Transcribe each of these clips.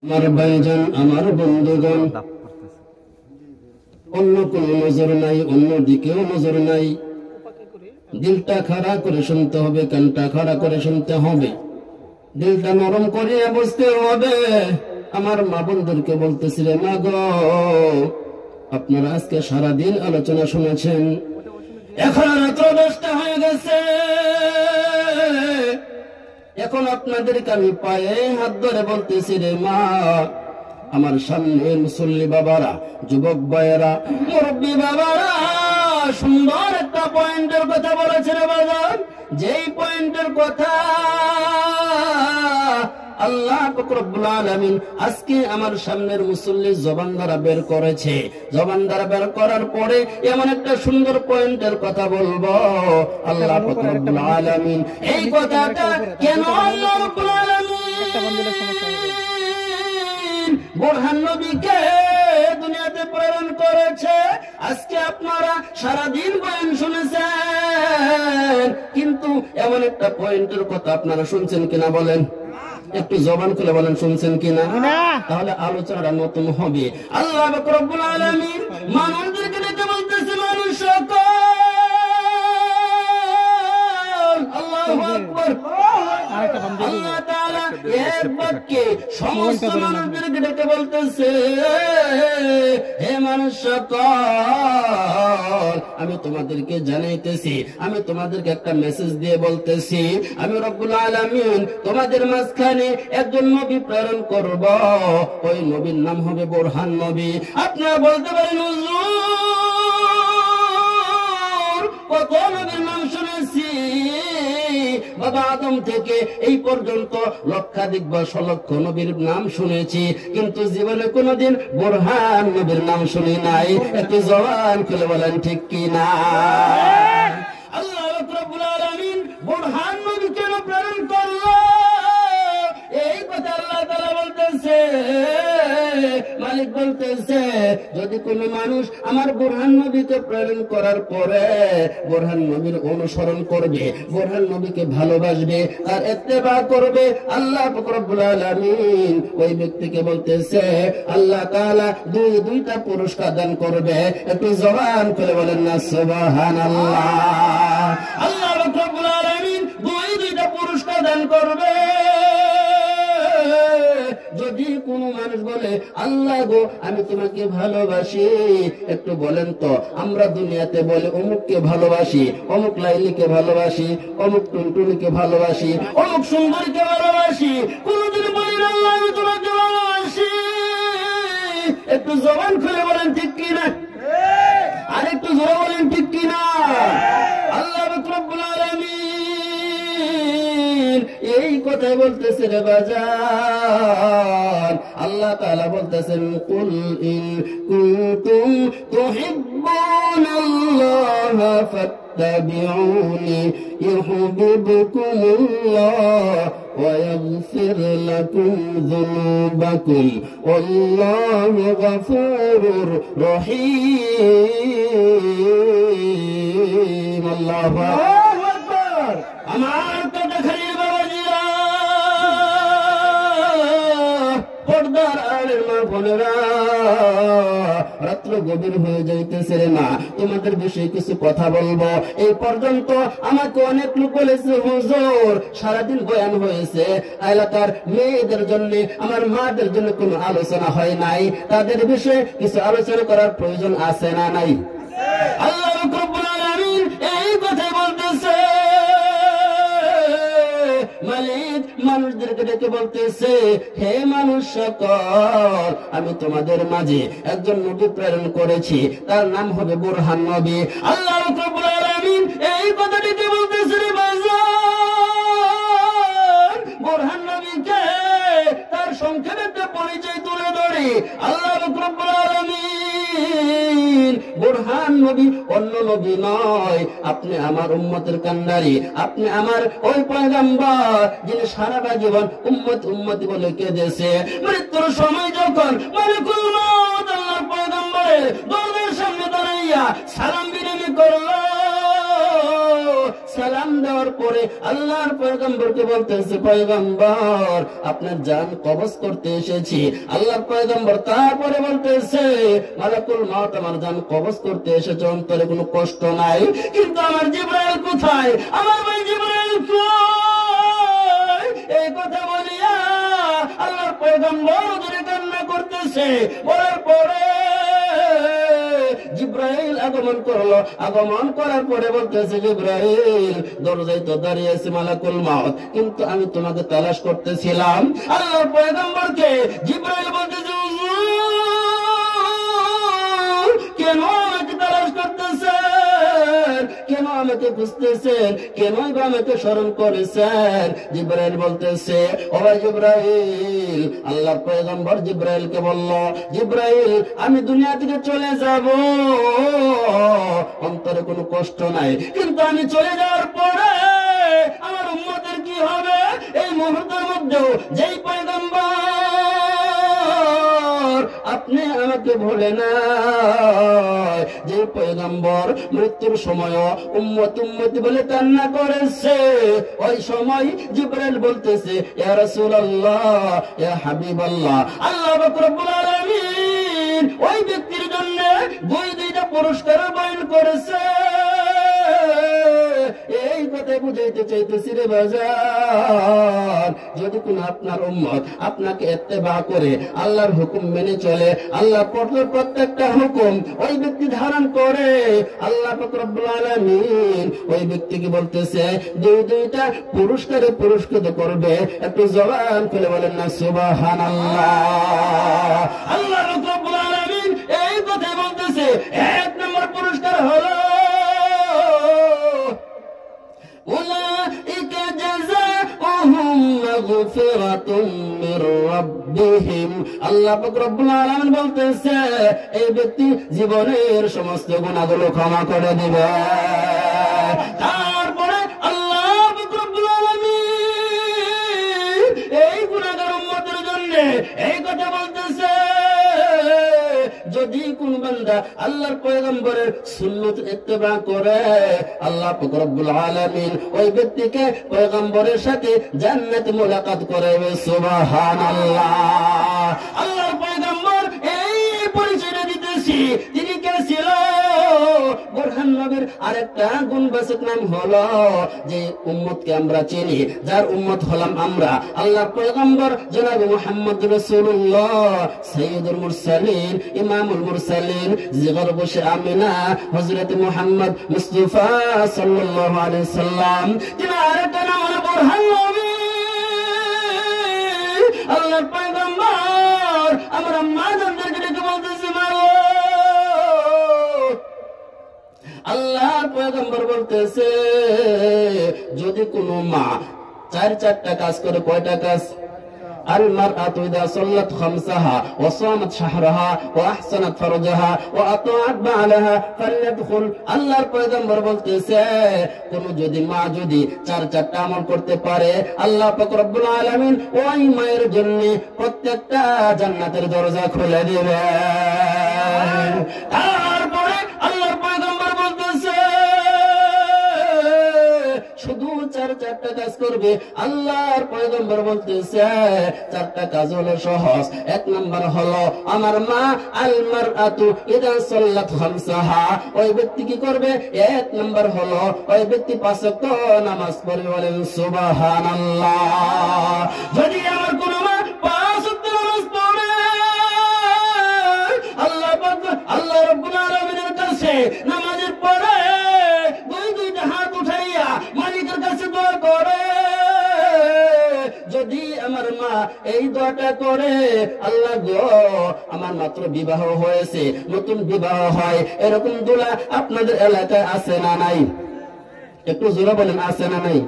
আমার ভাইজান, আমার বন্ধুগণ, অন্য কোনো নজর নাই, অন্য দিকেও নজর নাই। দিলটা খাড়া করে শুনতে হবে, কানটা খাড়া করে শুনতে হবে, দিলটা নরম করে বসতে হবে। আমার মা বন্ধুদেরকে বলতেছি, রে মা গো, আপনারা আজকে সারাদিন আলোচনা শুনেছেন, এখন রাত্র 10টা হয়ে গেছে। এখন আপনাদেরকে আমি পায়ে হাত ধরে বলতেছি, রে মা, আমার সামনে মুসল্লি বাবারা, যুবক ভাইয়েরা, মুরব্বী বাবারা সুন্দর একটা পয়েন্টের কথা বলেছে রে বাজান। যেই পয়েন্টের কথা আল্লাহ পাক রব্বুল আলামিন আজকে আমার সামনের মুসল্লি জবান দ্বারা বের করেছে। জবান দ্বারা বের করার পরে এমন একটা সুন্দর পয়েন্টের কথা বলবো। আল্লাহ পাক রব্বুল আলামিন এই কথাটা কেন আল্লাহ রাব্বুল আলামিন বোরহান নবীকে দুনিয়াতে প্রেরণ করেছে। আজকে আপনারা সারাদিন বয়ান শুনেছেন, কিন্তু এমন একটা পয়েন্টের কথা আপনারা শুনছেন কিনা বলেন? একটু জবান খুলে বলেন, শুনছেন কিনা? তাহলে আলোচনাটা নতুন হবে। আল্লাহ পাক রব্বুল আলামিন মানুষদেরকে ডেকে বলতেছে, মানুষ সকল, আল্লাহু আকবার। আল্লাহ তাআলা এক বাক্যে সমস্ত মানুষদেরকে ডেকে বলতেছে, হে মানুষ সকল, আমি তোমাদেরকে জানাইতেছি, আমি তোমাদেরকে একটা মেসেজ দিয়ে বলতেছি, আমি রব্বুল আলামিন তোমাদের মাঝখানে একজন নবী প্রেরণ করব। ওই নবীর নাম হবে বোরহান নবী। আপনারা বলতে পারেন, হুজুর কত নবীর নাম শুনেছি, বাবা আদম থেকে এই পর্যন্ত লক্ষাধিক বা সলক্ষ নবীর নাম শুনেছি, কিন্তু জীবনে কোনোদিন বোরহান নবীর নাম শুনি নাই। একটু জবান খুলে বলেন ঠিক কি না? আল্লাহ রাব্বুল আলামিন বোরহান নবী কেন প্রেরণ করলো, এই কথা আল্লাহ তাআলা বলতেছে। মালিক বলতেছে, যদি কোনো মানুষ আমার বোরহান নবীকে প্রেরণ করার পরে বোরহান নবীর অনুসরণ করবে, বোরহান নবীকে ভালোবাসবে, আর ইত্তেবা করবে, আল্লাহ পাক রব্বুল আলামিন ওই ব্যক্তিকে বলতেছে আল্লাহ তাআলা দুইটা পুরস্কার দান করবে। একটু জবান করে বলেন না সুবহানাল্লাহ। আল্লাহ পাক রব্বুল আলামিন দুইটা পুরস্কার দান করবে। যদি কোন মানুষ বলে, আল্লাহ গো আমি তোমাকে ভালোবাসি, একটু বলেন তো, আমরা দুনিয়াতে বলে অমুককে ভালোবাসি, অমুক লাইলিকে ভালোবাসি, অমুক টুনটুনিকে ভালোবাসি, অমুক সুন্দরীকে ভালোবাসি, কোনদিন বলি না আল্লাহ আমি তোমাকে ভালোবাসি? একটু জবান খুলে বলেন ঠিক কিনা? আর একটু জোরে বলেন ঠিক কিনা? আল্লাহ রাব্বুল আলামিন এই কথা বলতেছে রে বাজার। আল্লাহ তাআলা বলতেছেন, কুল ইন কুনতুম তুহিব্বুনাল্লাহ ফাত্তাবিউনি ইউহিব্বুকুমুল্লাহ ওয়া ইয়াগফির লাকুম যুনুবাকুম ওয়াল্লাহু গফুরুর রহিম। আল্লাহু আকবার। আমার কথা খালি বাবাজিরা, পর্দার আড়ালের মা বোনেরা, রাত্র গভীর হয়ে যাইতেছে রে মা, তোমাদের বিষয়ে কিছু কথা বলবো। এই পর্যন্ত আমাকে অনেক লোক বলেছে, হুজুর সারাদিন বয়ান হয়েছে, এলাকার মেয়েদের জন্য, আমার মাদের জন্য কোনো আলোচনা হয় নাই, তাদের বিষয়ে কিছু আলোচনা করার প্রয়োজন আছে না নাই? আল্লাহ রাব্বুল আলামিন এই কথা বলতেছে। মালিক মানুষদেরকে ডেকে বলতেছে, হে মানুষ সকল, আমি তোমাদের মাঝে একজন নবী প্রেরণ করেছি, তার নাম হবে বোরহান নবী। আল্লাহ রাব্বুল আলামিন এই কথাটিকে বলতেছে, রে বাজার, বোরহান নবীকে তার সংক্ষেপে একটা পরিচয় তুলে ধরে আল্লাহ রাব্বুল আলামিন বোরহান নবী অন্য নবী নয়, আপনি আমার উম্মতের কান্ডারি, আপনি আমার ওই পয়গম্বর যিনি সারাটা জীবন উম্মত উম্মতি বলে কেঁদেছে। মৃত্যুর সময় যখন মালিকুল মউত আল্লাহর পয়গম্বরের দরজার সামনে দাঁড়াইয়া সালাম বিনিময় করলো, সালাম দেওয়ার পরে আল্লাহর পয়গম্বরকে বলতেছে, পয়গম্বর আপনার জান কবজ করতে এসেছি। আল্লাহর পয়গম্বর তারপরে বলতেছে, মালাকুল মউত আমার জান কবজ করতে এসেছে, অন্তরে কোনো কষ্ট নাই, কিন্তু আমার জিবরাইল কোথায়, আমার ভাই জিবরাইল কই? এই কথা বলিয়া আল্লাহর পয়গম্বর ওদের কান্না করতেছে। বলার পরে জিবরাইল আগমন করলো। আগমন করার পরে বলতেছে, জিবরাইল দরজায় তো দাঁড়িয়ে আছে মালাকুল মউত, কিন্তু আমি তোমাকে তালাশ করতেছিলাম। আল্লাহর পয়গম্বরকে জিবরাইল বলতেছে, কেন আমাকে তালাশ করতেছেন, কেন আমাকে খুঁজতেছেন, কেনই বা আমাকে স্মরণ করেছেন? জিবরাইল বলতেছে, ও ভাই জিবরাইল, আল্লাহর পয়গম্বর জিবরাইলকে বলল, জিবরাইল আমি দুনিয়া থেকে চলে যাব, অন্তরে কোনো কষ্ট নাই, কিন্তু আমি চলে যাওয়ার পরে আমার উম্মতের কি হবে? এই মুহূর্তের মধ্যেও যেই পয়গম্বর আপনি আমাকে ভুলে না, যে পয়গম্বর মৃত্যুর সময় উম্মত উম্মতি বলে কান্না করেছে, ওই সময় জিবরাইল বলতেছে, ইয়া রাসূলুল্লাহ, ইয়া হাবিবাল্লাহ, আল্লাহ পাক রব্বুল আলামিন ওই ব্যক্তির জন্য দুইটা পুরস্কার বয়ন করেছে। এই কথা বুঝাইতে চাইতেছি রে বাজার, যদি কোন আপনার উম্মত আপনাকে ইত্তেবা করে আল্লাহর হুকুম মেনে চলে, আল্লাহর প্রত্যেকটা হুকুম ওই ব্যক্তি ধারণ করে, আল্লাহ পাক রব্বুল আলামিন ওই ব্যক্তিকে বলতেছে দুইটা পুরস্কারে পুরস্কৃত করবে। একটু জবান খুলে বলেন না সুবহানাল্লাহ। আল্লাহ রব্বুল আলামিন এই কথা বলতেছে। এক নম্বর পুরস্কার হলো উলাইকা জাযাউহুম মাগফিরাতুম মির রাব্বিহিম। আল্লাহ পাক রব্বুল আলামিন বলতেছে, এই ব্যক্তি জীবনের সমস্ত গুনাহগুলো ক্ষমা করে দিবে। তারপরে আল্লাহ পাক রব্বুল আলামিন এই গুনাহগার উম্মতের জন্য এই কথা বলতেছে, যদি কোন বান্দা আল্লাহর পয়গম্বরের সুন্নাত ইত্তেবা করে, আল্লাহ পাক রব্বুল আলামিন ওই ব্যক্তিকে পয়গম্বরের সাথে জান্নাতে মুলাকাত করাবে। সুবহানাল্লাহ। আল্লাহর পয়গম্বর এই পরিচয় দিতেছি, তিনি কে ছিল? বুরহান নবীর আরেকটা গুণবাচক নাম হলো যে উম্মতকে আমরা চিনি, যার উম্মত হলাম আমরা, আল্লাহর পয়গম্বর জনাব মুহাম্মদ রাসূলুল্লাহ সাইয়্যিদুল মুরসালিন, ইমামুল মুরসালিন, জিগর বসে আমিনা, হযরত মুহাম্মদ মুস্তাফা সাল্লাল্লাহু আলাইহি সাল্লাম, তিনি আরেকটা নাম হলো বুরহান নবী। আল্লাহর পয়গম্বর আমরা মা জানদেরকে ডেকে বলতেছি, মা আল্লাহর পয়গম্বর বলতেছে, যদি কোনো মা চারটা কাজ করে, কয়টা কাজ? المرأة إذا صلت خمسها وصامت شهرها وأحسنت فرجها وأطاعت بعلها فليدخل। আল্লাহর পয়গম্বর বলতেছে, কোন যদি মা যদি চারটা আমল করতে পারে, আল্লাহ পাক রব্বুল আলামিন ওই মায়ের জন্য প্রত্যেকটা জান্নাতের দরজা খুলে দিবে। তারপরে আল্লাহর পয়গম্বর বলতেছে, শুধু চারটা কাজ করবে। আল্লাহর পয়গম্বর বলতেছে, চারটা কাজ হলো সহজ। এক নম্বর হলো আমার মা আল মারআতু ইযা সাল্লাত খামসাহা, ওই ব্যক্তি কি করবে? এক নম্বর হলো ওই ব্যক্তি 5 ওয়াক্ত নামাজ পড়বে। বলেন সুবহানাল্লাহ। যদি আমার কোন মা 5 ওয়াক্ত নামাজ পড়ে, আল্লাহ রাব্বুল আলামিনের কাছে নামাজের পরে দুইটা হাত উঠাইয়া মালিকের কাছে দোয়া করে, যদি আমার মা এই দোয়াটা করে, আল্লাহ গো আমার মাত্র বিবাহ হয়েছে, নতুন বিবাহ হয়, এরকম দোয়া আপনাদের এলাকায় আছে না নাই? একটু জোরে বলেন, আছে না নাই?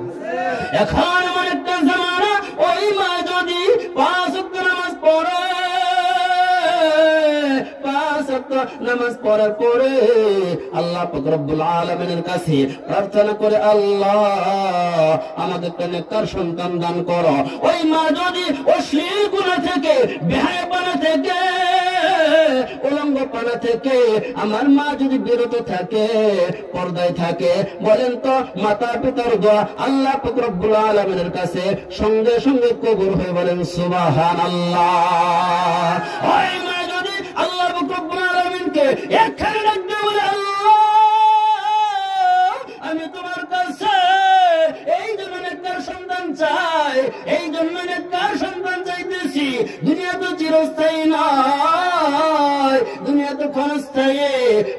এখন এমন একটা জামানা, ওই মা যদি 5 ওয়াক্ত নামাজ পড়ে, 5 ওয়াক্ত নামাজ পড়ার পরে আল্লাহ পাক রব্বুল আলামিনের কাছে প্রার্থনা করে, আল্লাহ আমাকে একটা নেককার সন্তান দান করো। ওই মা যদি অশ্লীল গুনাহ থেকে, বেহায়াপনা থেকে, উলঙ্গ পানা থেকে আমার মা যদি বিরত থাকে, পর্দায় থাকে, বলেন তো মাতা পিতার দোয়া আল্লাহ পাক রব্বুল আলামিনের কাছে সঙ্গে সঙ্গে কবুল হয়ে বলেন সুবহানাল্লাহ। ওই মা যদি আল্লাহ পাক রব্বুল আলামিনকে একখানে ডাকতে বলে, আল্লাহ আমি তোমার কাছে এই জন্য নেককার সন্তান চাই, এই জন্য নেককার সন্তান চাইতেছি। দুনিয়া তো চিরস্থায়ী নয়, দুনিয়া তো ক্ষণস্থায়ী।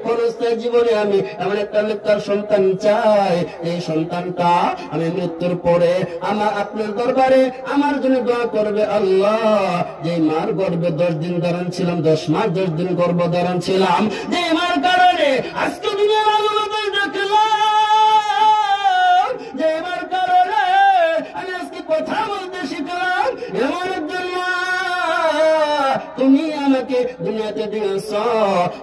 ক্ষণস্থায়ী জীবনে আমি এমন একটা নেককার সন্তান চাই, এই সন্তানটা আমি মৃত্যুর পরে আমার আপনার দরবারে আমার জন্য দোয়া করবে। আল্লাহ, যে মার গর্ভে 10 দিন ধারণ ছিলাম, 10 মাস 10 দিন গর্ভ ধারণ ছিলাম, যে মার কারণে আজকে দুনিয়ার আলোতে দেখলাম, যে মার কারণে আমি আজকে কথা বলতে শিখলাম, এমন একজন মা তুমি আমাকে দুনিয়াতে দিয়েছ।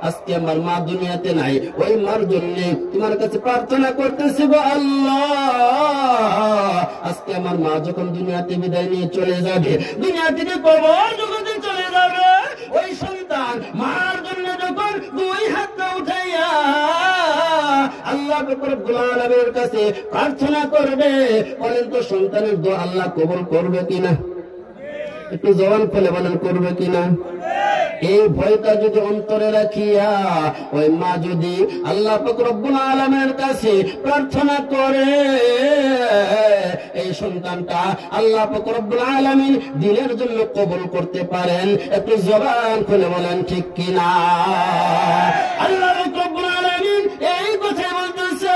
আজকে আমার মা দুনিয়াতে নাই, ওই মার জন্য তোমার কাছে প্রার্থনা করতেছি গো আল্লাহ। আজকে আমার মা যখন দুনিয়াতে বিদায় নিয়ে চলে যাবে, দুনিয়া থেকে কবর জগতে চলে যাবে, ওই সন্তান মার জন্য যখন 2 হাত উঠাইয়া আল্লাহ রব্বুল আলামিনের কাছে প্রার্থনা করবে, বলেন তো সন্তানের দোয়া আল্লাহ কবুল করবে কিনা? একটু জবান খুলে বলেন করবে কিনা? এই ভয়টা যদি অন্তরে রাখিয়া ওই মা যদি আল্লাহ পাক রব্বুল আলামিনের কাছে প্রার্থনা করে, এই সন্তানটা আল্লাহ পাক রব্বুল আলামিন দিনের জন্য কবুল করতে পারেন। একটু জবান খুলে বলেন ঠিক কিনা? আল্লাহ পাক রব্বুল আলামিন এই কথা বলতেছে,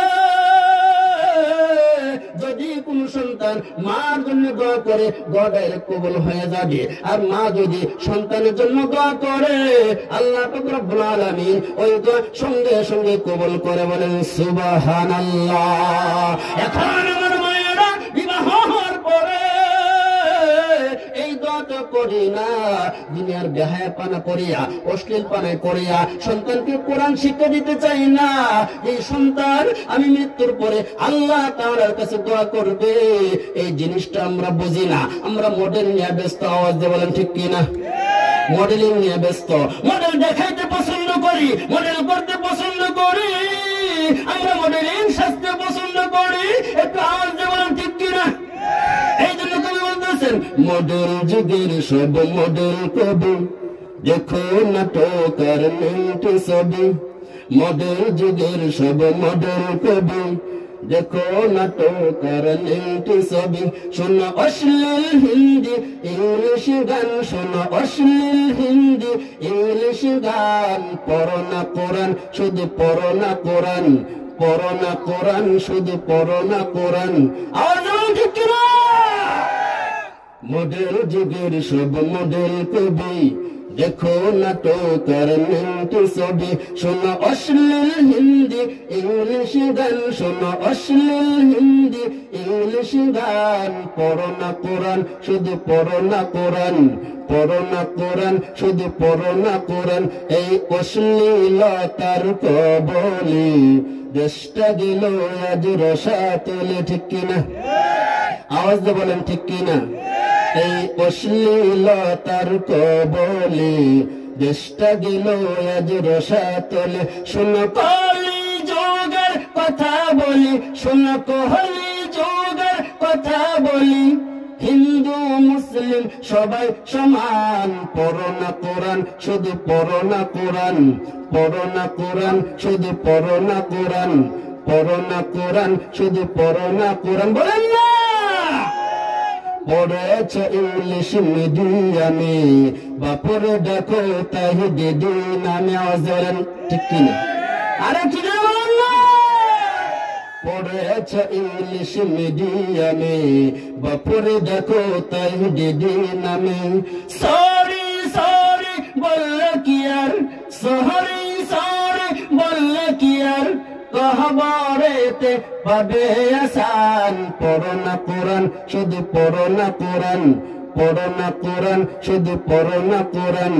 যদি কোন সন্তান মার জন্য দোয়া করে দোয়া ডাইরেক্ট কবুল হয়ে যাবে। আর মা যদি সন্তানের জন্য দোয়া করে, আল্লাহ পাক রব্বুল আলামিন ওই দোয়া সঙ্গে সঙ্গে কবুল করে। বলেন সুবহানাল্লাহ। এখন আমার মায়েরা বিবাহ হওয়ার পরে এই দোয়াটা করি না, দুনিয়ার বেহায়া পানা করিয়া, অশ্লীল পানায় করিয়া সন্তানকে কোরআন শিক্ষা দিতে চাই না। এই সন্তান আমি মৃত্যুর পরে আল্লাহ তাআলার কাছে দোয়া করবে, এই জিনিসটা আমরা বুঝি না। আমরা মডেল নিয়ে ব্যস্ত। আওয়াজ দিয়ে বলেন ঠিক কিনা? মডেলিং নিয়ে ব্যস্ত, মডেল দেখাইতে পছন্দ করি, মডেল করতে পছন্দ করি, আমরা মডেলিং সাজতে পছন্দ করি। একটু আওয়াজ দিয়ে বলেন ঠিক কিনা? এই জন্য তুমি বলতেছেন মডেল যুগের সব মডেল কবি, দেখো নাটক আর মিন্টু ছবি। মডেল যুগের সব মডেল কবি, দেখো নাটক আর মিন্টু ছবি। শোনো অশ্লীল হিন্দি ইংলিশ গান, শোনো অশ্লীল হিন্দি ইংলিশ গান। পড়ো না কোরআন, শুধু পড়ো না কোরআন, পড়ো না কোরআন, শুধু পড়ো না কোরআন। আওয়াজ ঠিক কিনা? মডেল যুগের সব মডেল কবি, দেখো নাটক আর মিন্টু ছবি। শোনো অশ্লীল হিন্দি ইংলিশ গান, শোনো অশ্লীল হিন্দি ইংলিশ গান। পড়ো না কোরআন, শুধু পড়ো না কোরআন, পড়ো না কোরআন, শুধু পড়ো না কোরআন। এই অশ্লীলতার কবলে দেশটা গেল আজ রসাতলে। ঠিক কিনা? আওয়াজ দিয়ে বলেন ঠিক কিনা? এই অশ্লীলতার কবলে দেশটা গেল আজ রসাতলে। শোনো কলি যুগের কথা বলি, শোনো কলি যুগের কথা বলি, হিন্দু মুসলিম সবাই সমান। পড়ো না কোরআন, শুধু পড়ো না কোরআন, পড়ো না কোরআন, শুধু পড়ো না কোরআন, পড়ো না কোরআন, শুধু পড়ো না কোরআন। বলেন না পড়েছ ইংলিশ মিডিয়ামে, বাপরে দেখো তাই দিদি নামে। আওয়াজ ধরেন ঠিক কিনা? আরে ঠিক বলেন না? পড়েছ ইংলিশ মিডিয়ামে, বাপরে দেখো তাই দিদি নামে। সরি সরি বললে কি আর, সরি সরি বললে কি আর, কহবরেতে পাবে আসান। পড়ো না কোরআন, শুধু পড়ো না কোরআন, পড়ো না কোরআন, শুধু পড়ো না কোরআন।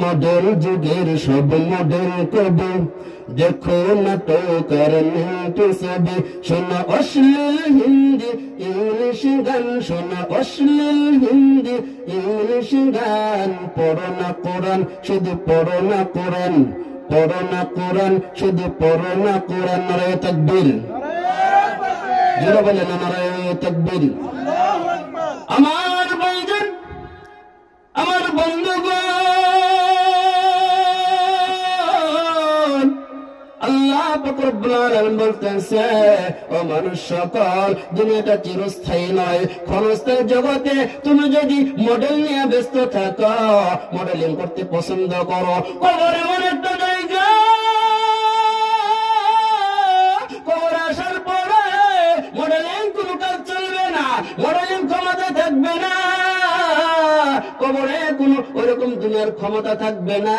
মডেল যুগের সব মডেল কবি, দেখো না তো কারণে ছবি। শোনা অশ্লীল হিন্দি ইংলিশ গান, শোনা অশ্লীল হিন্দি ইংলিশ গান। পড়ো না কোরআন, শুধু পড়ো না কোরআন, পড়ো না কোরআন, শুধু পড়ো না কোরআন। নারায়ে তাকবীর, জোরে বলেন নারায়ে তাকবীর। আমার ভাইজান, আমার বন্ধুগণ, আল্লাহ পাক রব্বুল আলামিন বলতেছে, ও মানুষ সকল, দুনিয়াটা চিরস্থায়ী নয়, ক্ষণস্থায়ী জগতে তুমি যদি মডেল নিয়ে ব্যস্ত থাকো, মডেলিং করতে পছন্দ করো, কবর এমন একটা জায়গা, কবর আসার পরে মডেলিং কোনো কাজ চলবে না, মডেলিং ক্ষমতা থাকবে না, কবরে কোনো ওইরকম দুনিয়ার ক্ষমতা থাকবে না,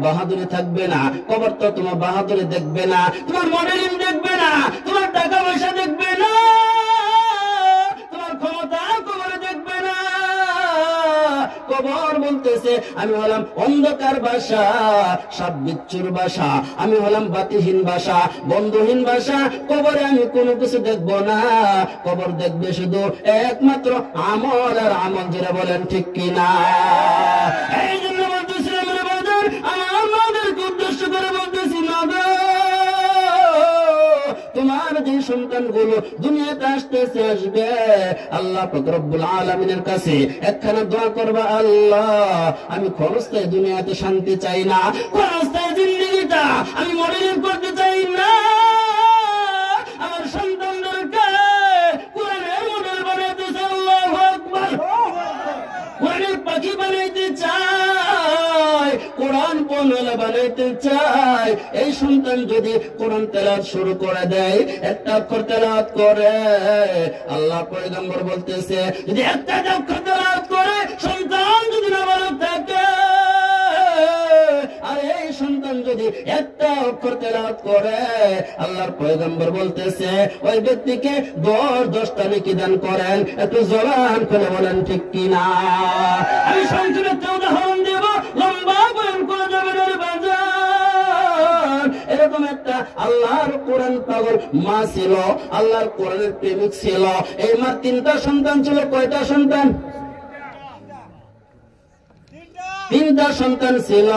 বাহাদুরি থাকবে না। কবর তো তোমার বাহাদুরি দেখবে না, তোমার মডেলিং দেখবে না, তোমার টাকা পয়সা দেখবে না, তোমার ক্ষমতা কবরে দেখবে না। কবর বলতেছে, আমি হলাম অন্ধকার বাসা, সাপ বিচ্ছুর বাসা, আমি হলাম বাতিহীন বাসা, বন্ধুহীন বাসা। কবরে আমি কোনো কিছু দেখবো না, কবর দেখবে শুধু একমাত্র আমল আর আমল। যেটা বলেন ঠিক কিনা? এই জন্য বলতেছিলাম বাজার, আমার মাদেরকে উদ্দেশ্য করে বলতেছি, মাগো তোমার যে সন্তানগুলো দুনিয়াতে আসতেছে, আসবে, আল্লাহ পাক রব্বুল আলামিনের কাছে একখানা দোয়া করবা, আল্লাহ আমি ক্ষণস্থায়ী দুনিয়াতে শান্তি চাই না, ক্ষণস্থায়ী জিন্দেগিটা আমি মডেলিং করতে চাই না, আমার সন্তানদেরকে কোরআনের মডেল বানাইতে চাই, আল্লাহু আকবার, কোরআনের পাখি বানাইতে চাই, কোরআন পড়লে বানাইতে চাই। এই সন্তান যদি কোরআন তেলাওয়াত শুরু করে দেয়, একটা অক্ষর তেলাওয়াত করে, আল্লাহ পয়গম্বর বলতেছে, যদি একটা অক্ষর তেলাওয়াত করে সন্তান যদি নাবালক থাকে, আর এই সন্তান যদি একটা অক্ষর তেলাওয়াত করে, আল্লাহর পয়গম্বর বলতেছে ওই ব্যক্তিকে 10টা নেকি দান করেন। একটু জবান খুলে বলেন ঠিক কিনা? আমি সংক্ষেপে একটা উদাহরণ দেব, লম্বা বয়ান করা যাবে না বাজার। এরকম একটা আল্লাহর কোরআন পাগল মা ছিল, আল্লাহর কোরআনের প্রেমিক ছিল। এই মার 3টা সন্তান ছিল। কয়টা সন্তান? 3টা সন্তান ছিল।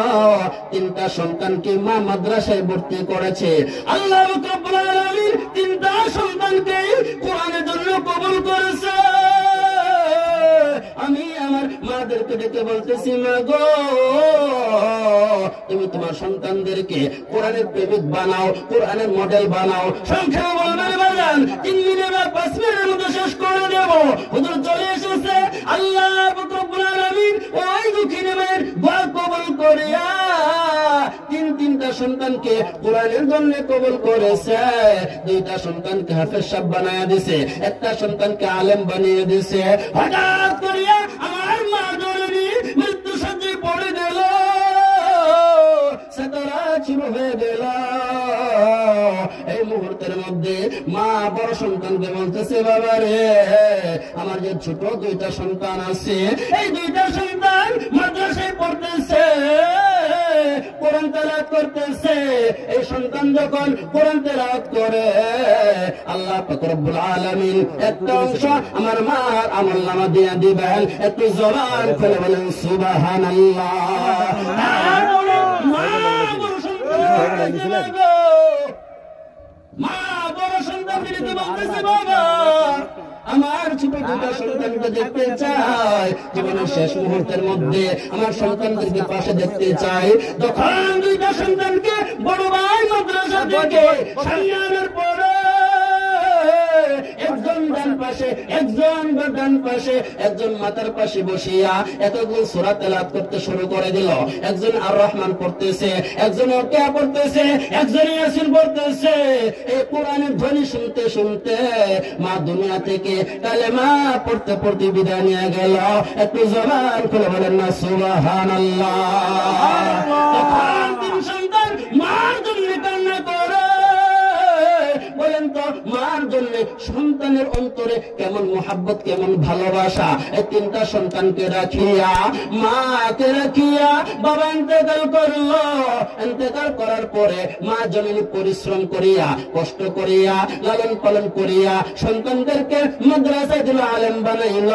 3টা সন্তানকে মা মাদ্রাসায় ভর্তি করেছে। আল্লাহ রাব্বুল আলামিন 3টা সন্তানকে কোরআনের জন্য কবুল করেছে। আমি আমার মাদেরকে ডেকে বলতেছি, মা গো তুমি তোমার সন্তানদেরকে কোরআনের প্রেমিক বানাও, কোরআনের মডেল বানাও। সংখ্যা বলবেন বাজান, 3 মিনিট বা 5 মিনিটের মধ্যে শেষ করে দেব। হুজুর চলে এসেছে। আল্লাহ রাব্বুল আলামিন ওই দুঃখিনী মায়ের দোয়া কবুল করিয়া 3টা সন্তানকে কোরআনের জন্য কবুল করেছে। 2টা সন্তানকে হাফেজ সাহেব বানায় দিয়েছে, একটা সন্তানকে আলেম বানিয়ে দিয়েছে। হঠাৎ করিয়া আমার মা জননী মৃত্যু সজ্জায় পড়ে গেল, সেতারা শুরু হয়ে গেল। এই মুহূর্তের মধ্যে মা বড় সন্তানকে বলতেছে, বাবা রে আমার যে ছোট 2টা সন্তান আছে, এই 2টা সন্তান মাদ্রাসায় পড়তেছে, কোরআন তেলাওয়াত করতেছে। এই সন্তান যখন কোরআন তেলাওয়াত করে, আল্লাহ পাক রব্বুল আলামিন একটা অংশ আমার মার আমলনামা দিয়ে দিবেন। একটু জবান খুলে বলেন সুবহানাল্লাহ। মা বড় সন্তানকে বলতেছে, বাবা আমার ছোট 2টা সন্তানকে দেখতে চাই, জীবনের শেষ মুহূর্তের মধ্যে আমার সন্তানদেরকে পাশে দেখতে চাই। তখন 2টা সন্তানকে বড় ভাই মাদ্রাসা থেকে সামনের পরে একজন ডান পাশে, একজন ডান পাশে, একজন মাথার পাশে বসিয়া এতগুলো সূরা তেলাওয়াত করতে শুরু করে দিল। একজন আর রহমান পড়তেছে, একজন ওয়াকিয়া পড়তেছে, একজন ইয়াসিন পড়তেছে। এই কোরআনের ধ্বনি শুনতে শুনতে মা দুনিয়া থেকে কালেমা পড়তে পড়তে বিদায় নিয়ে গেল। একটু জবান খুলে বলেন না সুবহানাল্লাহ। তখন 3 সন্তান মার জন্য কান্না করে। বলেন তো মার জন্য সন্তানের অন্তরে কেমন মোহাব্বত, কেমন ভালোবাসা। এই তিনটা সন্তানকে রাখিয়া, মাকে রাখিয়া বাবা ইন্তেকাল করলো। ইন্তেকাল করার পরে মা জননী পরিশ্রম করিয়া, কষ্ট করিয়া, লালন পালন করিয়া সন্তানদেরকে মাদ্রাসায় দিল, আলেম বানাইল।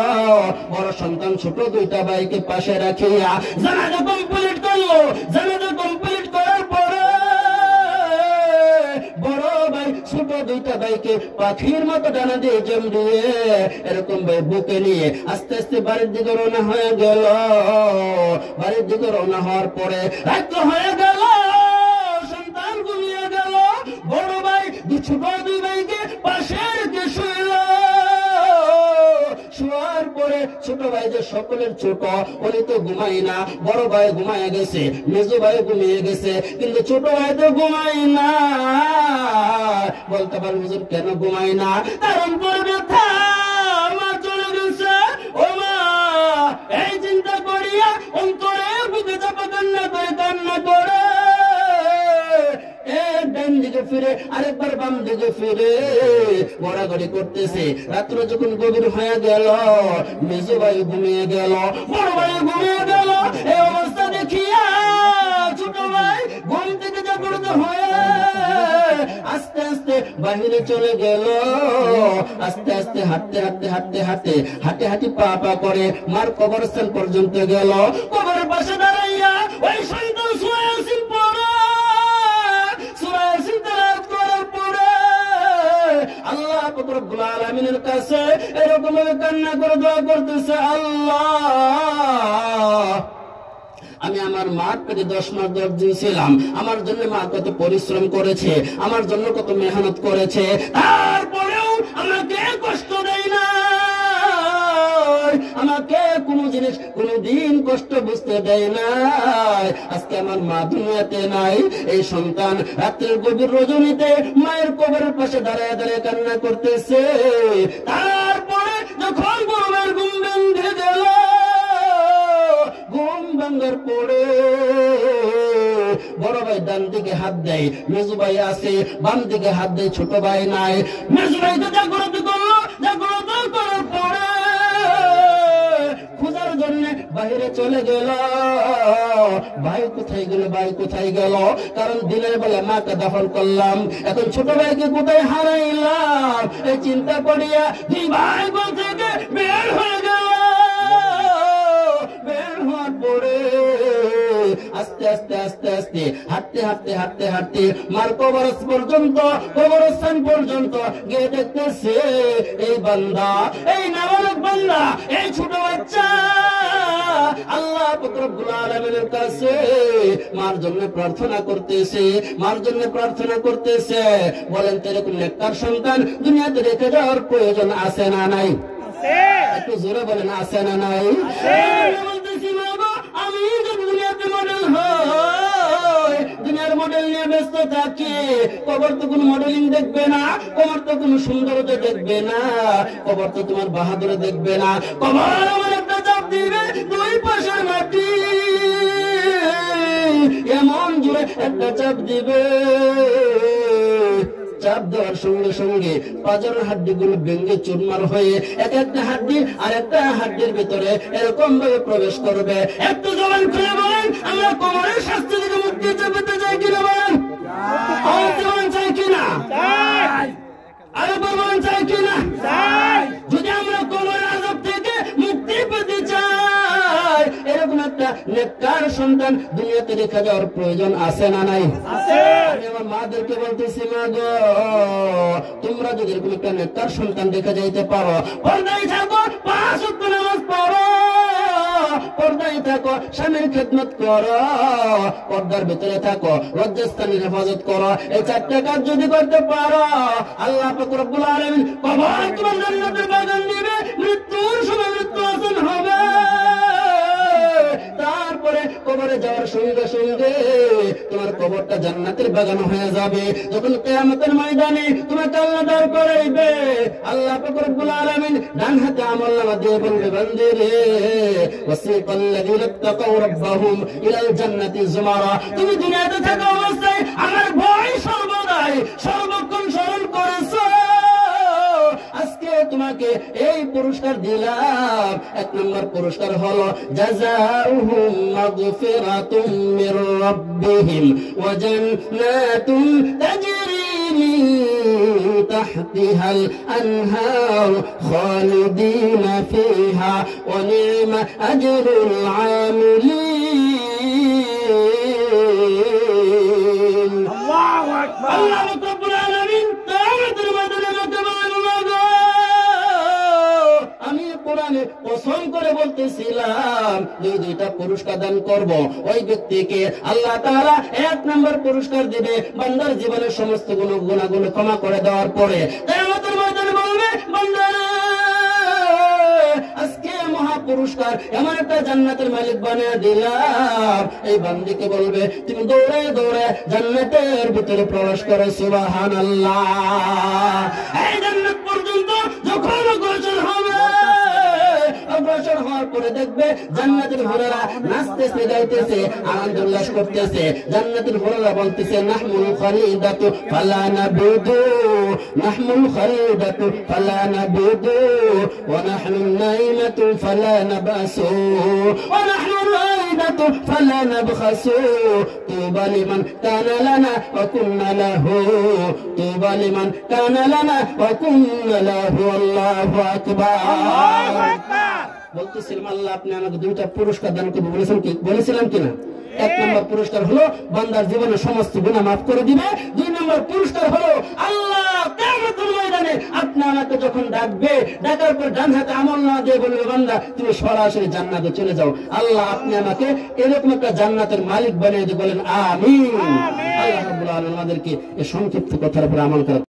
বড় সন্তান ছোট দুইটা ভাইকে পাশে রাখিয়া জানাজা কমপ্লিট করলো। জানাজা কমপ্লিট করার পরে বড় ভাই ছোট দুইটা ভাইকে পাখির মতো ডানা দিয়ে জম দিয়ে এরকম ভাই বুকে নিয়ে আস্তে আস্তে বাড়ির দিকে রওনা হয়ে গেল। বাড়ির দিকে রওনা হওয়ার পরে রাত হয়ে গেল, সন্তান ঘুমিয়ে গেল। বড় ভাই ছোট দুই ভাইকে পাশে রেখে শুইল। শোয়ার পরে ছোট ভাই যে সকলের ছোট, উনি তো ঘুমাই না। বড় ভাই ঘুমায় গেছে, মেজো ভাই ঘুমিয়ে গেছে, কিন্তু ছোট ভাই তো ঘুমাই না। বলতে পারেন হুজুর কেন ঘুমাই না? কারণ তোর ব্যথা, মা চলে গেছে। ও মা, এই চিন্তা করিয়া অন্তরে বুকে চাপা কান্না করে কান্না করে ডান দিকে ফিরে আরেকবার বাম দিকে ফিরে গড়াগড়ি করতেছে। রাত্র যখন গভীর হয়ে গেল, মেজো ভাই ঘুমিয়ে গেল, বড় ভাই ঘুমিয়ে গেল। এই অবস্থা দেখিয়া ছোট ভাই ঘুম থেকে জাগ্রত হয়ে আস্তে আস্তে বাহিরে চলে গেল। আস্তে আস্তে হাঁটতে হাঁটতে হাঁটতে হাঁটতে হাঁটে হাঁটি পা পা করে মার কবরস্থান পর্যন্ত গেল। কবরের পাশে দাঁড়াইয়া ওই সন্তান সুয়াসিন পড়ে, সুয়াসিন তেলাওয়াত করার পরে আল্লাহ পাক রব্বুল আলামিনের কাছে এরকম কান্না করে দোয়া করতেছে, আল্লাহ আমি আমার মার পেটে 10 মাস 10 দিন ছিলাম। আমার জন্য মা কত পরিশ্রম করেছে, আমার জন্য কত মেহনত করেছে, তারপরেও আমাকে কষ্ট দেয় না, আমাকে কোনো জিনিস কোনোদিন কষ্ট বুঝতে দেয় না। আজকে আমার মা দুনিয়াতে নাই। এই সন্তান রাত্রের গভীর রজনীতে মায়ের কবরের পাশে দাঁড়ায় দাঁড়ায় কান্না করতেছে। তারপরে যখন বড় ঘুম ভেঙে গেল, ঘুম ভাঙার পরে বড় ভাই ডান দিকে হাত দেয়, মেজু ভাই আছে বাম দিকে হাত দেয়, ছোট ভাই নাই। মেজু ভাই তো জাগ্রত করলো, জাগ্রত করার পরে খোঁজার জন্য বাইরে চলে গেল। ভাই কোথায় গেল, ভাই কোথায় গেল? কারণ দিনের বেলা মাকে দাফন করলাম, এখন ছোট ভাইকে কোথায় হারাইলাম। এই চিন্তা করিয়া দুই ভাই ঘর থেকে বের হয়ে গেল। বের হওয়ার পরে আস্তে আস্তে আস্তে আস্তে হাঁটতে হাঁটতে হাঁটতে হাঁটতে মার কবরস্থান পর্যন্ত গিয়ে দেখতেছে এই বান্দা, এই নাবালক বান্দা, এই ছোট বাচ্চা আল্লাহ পাক রব্বুল আলামিনের কাছে মার জন্য প্রার্থনা করতেছে, মার জন্য প্রার্থনা করতেছে। বলেন তো এরকম নেককার সন্তান দুনিয়াতে রেখে যাওয়ার প্রয়োজন আছে না নাই? একটু জোরে বলেন, আছে না নাই? বলতেছি বাবা, আমি যদি দুনিয়াতে মডেল হই, দুনিয়ার মডেল নিয়ে ব্যস্ত থাকি, কবর তো কোনো মডেলিং দেখবে না, কবর তো কোনো সৌন্দর্য দেখবে না, কবর তো তোমার বাহাদুরে দেখবে না। কবর আমার একটা চাপ দিবে, দুই পাশের মাটি এমন জোরে একটা চাপ দিবে, চাপ দেওয়ার সঙ্গে সঙ্গে পাঁজরের হাড্ডি গুলো ভেঙে চুরমার হয়ে এক একটা হাড্ডি আর একটা হাড্ডির ভিতরে এরকম ভাবে প্রবেশ করবে। একটু জবান খুলে বলেন, আমরা কবরের শাস্তি থেকে মুক্তি পেতে চাই কিনা? বলেন চাই কিনা? আরে বলেন চাই কিনা? যদি আমরা কবরের আযাব থেকে মুক্তি পেতে চাই, এরকম একটা নেককার সন্তান দুনিয়াতে রেখে যাওয়ার প্রয়োজন আছে না নাই? আমি আমার মাদেরকে বলতেছি, মা গো, তোমরা যদি এরকম একটা নেককার সন্তান রেখে যাইতে পারো, পর্দায় থাকো, 5 ওয়াক্ত নামাজ পড়ো, পর্দায় থাকো, স্বামীর খেদমত করো, পর্দার ভিতরে থাকো, লজ্জাস্থানের হেফাজত করো, এই 4টা কাজ যদি করতে পারো, আল্লাহ পাক রব্বুল আলামিন কবর তোমার জান্নাতের বাগান দিবে, মৃত্যুর সময় মৃত্যু আসন হবে। তারপরে কবরে যাওয়ার সঙ্গে সঙ্গে তোমার কবরটা জান্নাতের বাগান হয়ে যাবে। যখন কিয়ামতের ময়দানে তোমাকে আল্লাহ দাঁড় করাইবে, আল্লাহ পাক রব্বুল আলামিন ডান হাতে আমলনামা দিয়ে বলবে, বান্দে রে, ওয়াসিকাল লাযিনা তাকাউ রাব্বাহুম ইলাল জান্নাতি যুমারা। তুমি দুনিয়াতে থাকা অবস্থায় আমার ভয় সর্বদাই সর্বক্ষণ স্মরণ করেছো, তোমাকে এই পুরস্কার দিলাম। 1 নম্বর পুরস্কার হলো জাযাউহুম মাগফিরাতুম মির রাব্বিহিম ওয়া জান্নাতুন তাজরি মিন তাহতিহাল আনহার খালিদিনা ফিহা ওয়া নি'মা আজরুল আমিলিন। আল্লাহু আকবার। আল্লাহ রাব্বুল আলামিন তাআলার মাধ্যমে আমি কোরআনে কসম করে বলতেছিলাম যে 2টা পুরস্কার দান করব, ওই ব্যক্তিকে আল্লাহ তাআলা 1 নম্বর পুরস্কার দিবে বান্দার জীবনের সমস্ত গুনাহগুলো ক্ষমা করে দেওয়ার পরে। কিয়ামতের ময়দানে বলবে, বান্দা আজকে মহা পুরস্কার এমন একটা জান্নাতের মালিক বানিয়ে দিলাম। এই বান্দিকে বলবে, তুমি দৌড়ে দৌড়ে জান্নাতের ভিতরে প্রবেশ করো। সুবহানাল্লাহ। এই জান্নাত পর্যন্ত যখন অগ্রসর হবে, অগ্রসর হওয়ার পরে দেখবে জান্নাতের হুরেরা নাচতেছে, গাইতেছে, আনন্দ উল্লাস করতেছে। জান্নাতের হুরেরা বলতেছে, নাহমুল খালিদাতু ফালা নাবুদু, নাহমুল খালিদাতু ফালা নাবুদু, ওয়া নাহনু নাইমাতু ফালা নাবাসু, ওয়া নাহনু রাইদাতু ফালা নাবখাসু, তুবা লিমান কানা লানা ওয়া কুননা লাহু, তুবা লিমান কানা লানা ওয়া কুননা লাহু। আল্লাহু আকবার। আল্লাহু আকবার। বলতেছিলাম আল্লাহ আপনি আমাকে 2টা পুরস্কার দান করবেন, বলেছিলাম কিনা? 1 নম্বর পুরস্কার হলো বান্দার জীবনের সমস্ত গুনাহ মাফ করে দিবে। 2 নম্বর পুরস্কার হলো আল্লাহ কিয়ামতের ময়দানে আপনি আমাকে যখন ডাকবে, ডাকার পর ডান হাতে আমলনামা দিয়ে বলবে, বান্দা তুমি সরাসরি জান্নাতে চলে যাও। আল্লাহ আপনি আমাকে এরকম একটা জান্নাতের মালিক বানিয়ে দিয়ে বলেন আমিন। আল্লাহ রাব্বুল আলামিন আমাদেরকে এই সংক্ষিপ্ত কথার উপর আমল করা